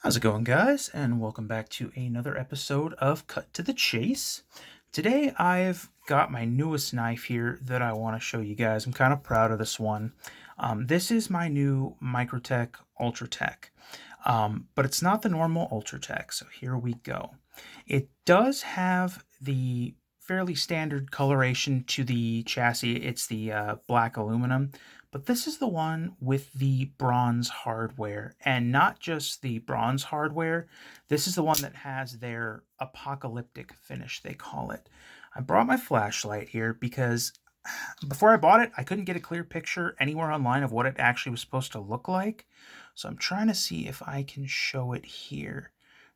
How's it going, guys? And welcome back to another episode of Cut to the Chase. Today, I've got my newest knife here that I want to show you guys. I'm kind of proud of this one. This is my new Microtech Ultratech, but it's not the normal Ultratech, so here we go. It does have the fairly standard coloration to the chassis. It's the black aluminum, but this is the one with the bronze hardware, and not just the bronze hardware. This is the one that has their apocalyptic finish, they call it. I brought my flashlight here because before I bought it, I couldn't get a clear picture anywhere online of what it actually was supposed to look like. So I'm trying to see if I can show it here.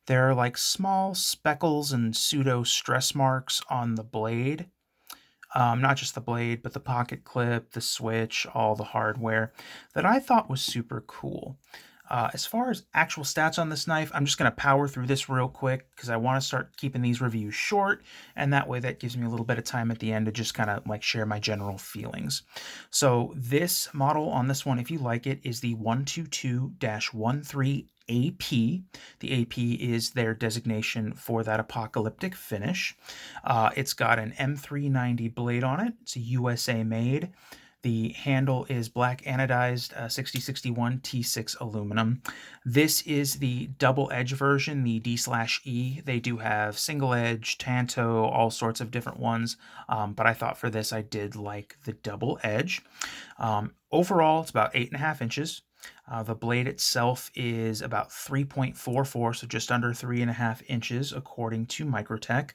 There are like small speckles and pseudo stress marks on the blade. Not just the blade, but the pocket clip, the switch, all the hardware that I thought was super cool. As far as actual stats on this knife, I'm just going to power through this real quick because I want to start keeping these reviews short, and that way that gives me a little bit of time at the end to just kind of like share my general feelings. So this model on this one, if you like it, is the 122-13 AP. The AP is their designation for that apocalyptic finish. It's got an M390 blade on it. It's a USA made. The handle is black anodized 6061 T6 aluminum. This is the double edge version, the D/E. They do have single edge, tanto, all sorts of different ones, but I thought for this I did like the double edge. Overall, it's about 8.5 inches. The blade itself is about 3.44, so just under 3.5 inches, according to Microtech.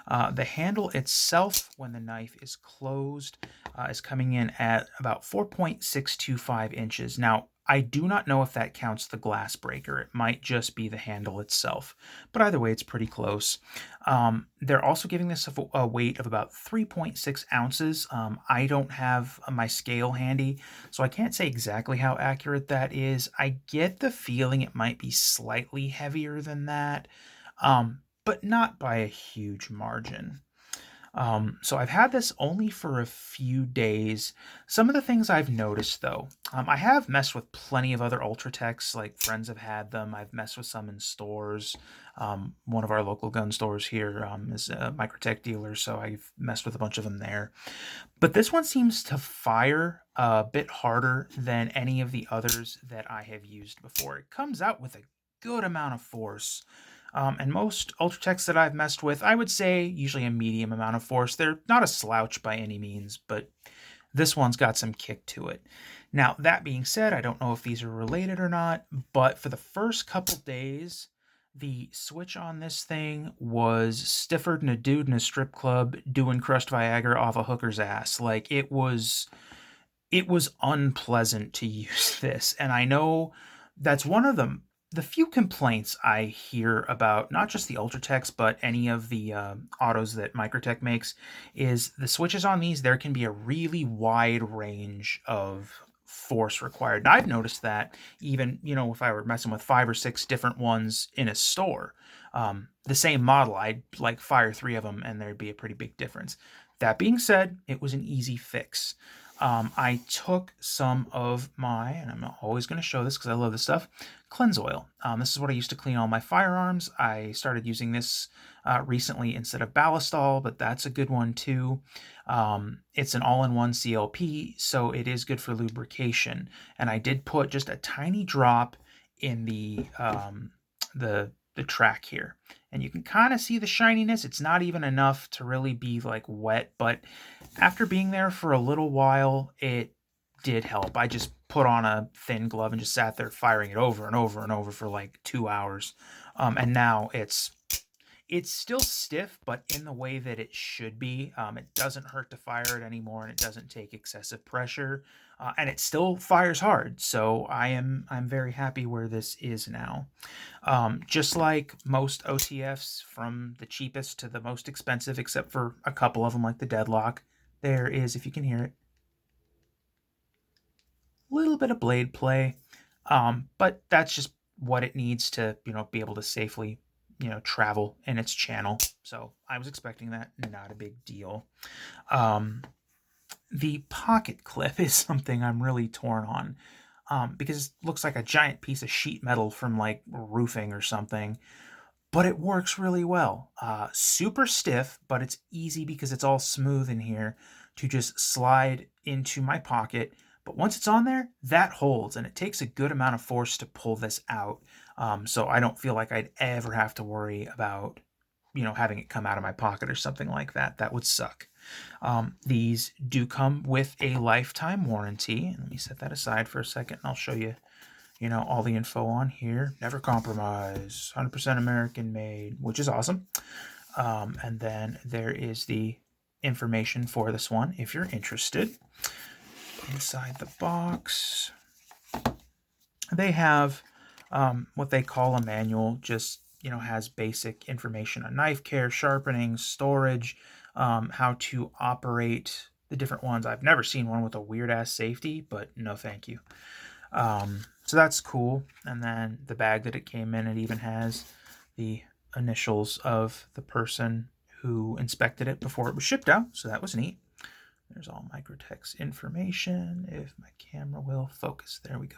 The handle itself, when the knife is closed, is coming in at about 4.625 inches. Now, I do not know if that counts the glass breaker. It might just be the handle itself, but either way, it's pretty close. They're also giving this a weight of about 3.6 ounces. I don't have my scale handy, so I can't say exactly how accurate that is. I get the feeling it might be slightly heavier than that, but not by a huge margin. So I've had this only for a few days. Some of the things I've noticed though, I have messed with plenty of other Ultratechs, like friends have had them. I've messed with some in stores. One of our local gun stores here is a Microtech dealer, so I've messed with a bunch of them there. But this one seems to fire a bit harder than any of the others that I have used before. It comes out with a good amount of force. And most Ultratechs that I've messed with, I would say usually a medium amount of force. They're not a slouch by any means, but this one's got some kick to it. Now, that being said, I don't know if these are related or not, but for the first couple days, the switch on this thing was stiffer than a dude in a strip club doing crushed Viagra off a hooker's ass. Like it was unpleasant to use this, and I know that's one of the few complaints I hear about not just the Ultratechs, but any of the autos that Microtech makes, is the switches on these. There can be a really wide range of force required. And I've noticed that even, if I were messing with 5 or 6 different ones in a store, the same model, I'd like fire 3 of them and there'd be a pretty big difference. That being said, it was an easy fix. I took some of my, and I'm always going to show this because I love this stuff, cleanse oil. This is what I used to clean all my firearms. I started using this recently instead of Ballistol, but that's a good one too. It's an all-in-one CLP, so it is good for lubrication. And I did put just a tiny drop in the track here, and you can kind of see the shininess. It's not even enough to really be like wet, but after being there for a little while, it did help. I just put on a thin glove and just sat there firing it over and over and over for like 2 hours, and now it's still stiff, but in the way that it should be. It doesn't hurt to fire it anymore, and it doesn't take excessive pressure, and it still fires hard. So I'm very happy where this is now. Just like most OTFs, from the cheapest to the most expensive, except for a couple of them like the Deadlock, there is, if you can hear it, a little bit of blade play, but that's just what it needs to, be able to safely, travel in its channel. So I was expecting that, not a big deal. The pocket clip is something I'm really torn on. because it looks like a giant piece of sheet metal from like roofing or something, but it works really well. Super stiff, but it's easy because it's all smooth in here to just slide into my pocket. But once it's on there, that holds, and it takes a good amount of force to pull this out. So I don't feel like I'd ever have to worry about, having it come out of my pocket or something like that. That would suck. These do come with a lifetime warranty. Let me set that aside for a second, and I'll show you, all the info on here. Never compromise, 100% American made, which is awesome. And then there is the information for this one if you're interested. Inside the box, they have what they call a manual, just has basic information on knife care, sharpening, storage, how to operate the different ones. I've never seen one with a weird ass safety, but no thank you. So that's cool. And then the bag that it came in, it even has the initials of the person who inspected it before it was shipped out. So that was neat. There's all Microtech's information. If my camera will focus, there we go.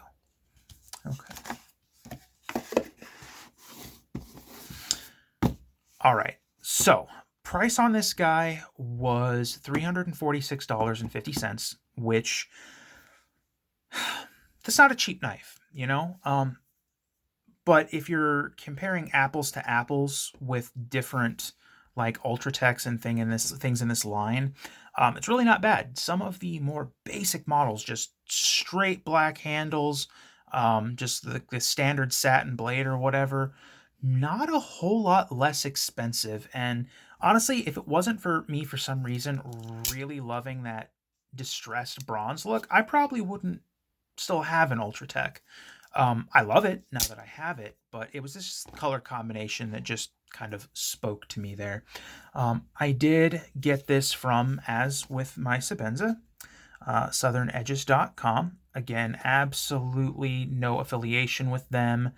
Okay. All right. So price on this guy was $346.50, which that's not a cheap knife, but if you're comparing apples to apples with different like Ultratechs and things in this line, it's really not bad. Some of the more basic models, just straight black handles, just the standard satin blade or whatever, not a whole lot less expensive. And honestly, if it wasn't for me for some reason really loving that distressed bronze look, I probably wouldn't still have an Ultratech. I love it now that I have it, but it was this color combination that just kind of spoke to me there. I did get this from, as with my Sebenza, southernedges.com. Again, absolutely no affiliation with them.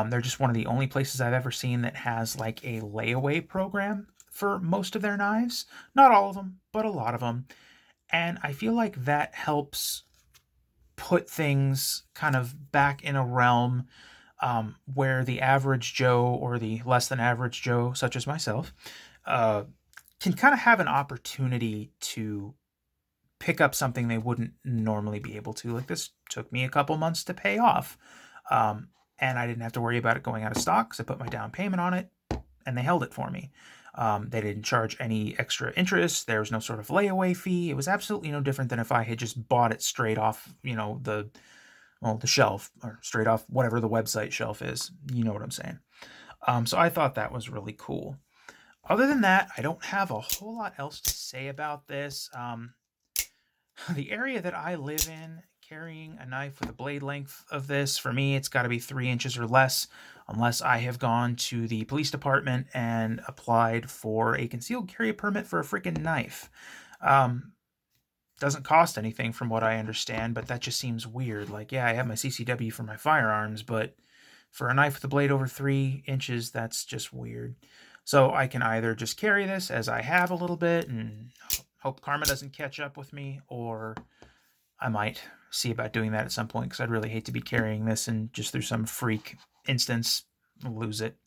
They're just one of the only places I've ever seen that has like a layaway program for most of their knives. Not all of them, but a lot of them. And I feel like that helps put things kind of back in a realm where the average Joe or the less than average Joe, such as myself, can kind of have an opportunity to pick up something they wouldn't normally be able to. Like this took me a couple months to pay off. And I didn't have to worry about it going out of stock because I put my down payment on it and they held it for me. They didn't charge any extra interest. There was no sort of layaway fee. It was absolutely no different than if I had just bought it straight off, the shelf, or straight off whatever the website shelf is. You know what I'm saying? So I thought that was really cool. Other than that, I don't have a whole lot else to say about this. The area that I live in, carrying a knife with a blade length of this, for me, it's got to be 3 inches or less, unless I have gone to the police department and applied for a concealed carry permit for a freaking knife. Doesn't cost anything from what I understand, but that just seems weird. Like, yeah, I have my CCW for my firearms, but for a knife with a blade over 3 inches, that's just weird. So I can either just carry this as I have a little bit and hope karma doesn't catch up with me, or I might see about doing that at some point, because I'd really hate to be carrying this and just through some freak instance lose it.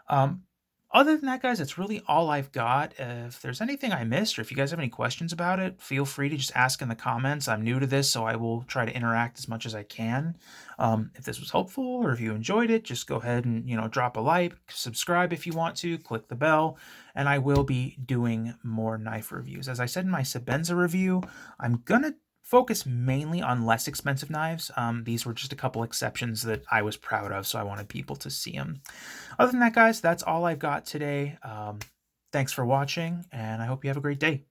Other than that, guys, that's really all I've got. If there's anything I missed, or if you guys have any questions about it, feel free to just ask in the comments. I'm new to this, so I will try to interact as much as I can. If this was helpful, or if you enjoyed it, just go ahead and drop a like, subscribe if you want to, click the bell, and I will be doing more knife reviews. As I said in my Sebenza review, I'm gonna focus mainly on less expensive knives. These were just a couple exceptions that I was proud of, so I wanted people to see them. Other than that, guys, that's all I've got today. Thanks for watching, and I hope you have a great day.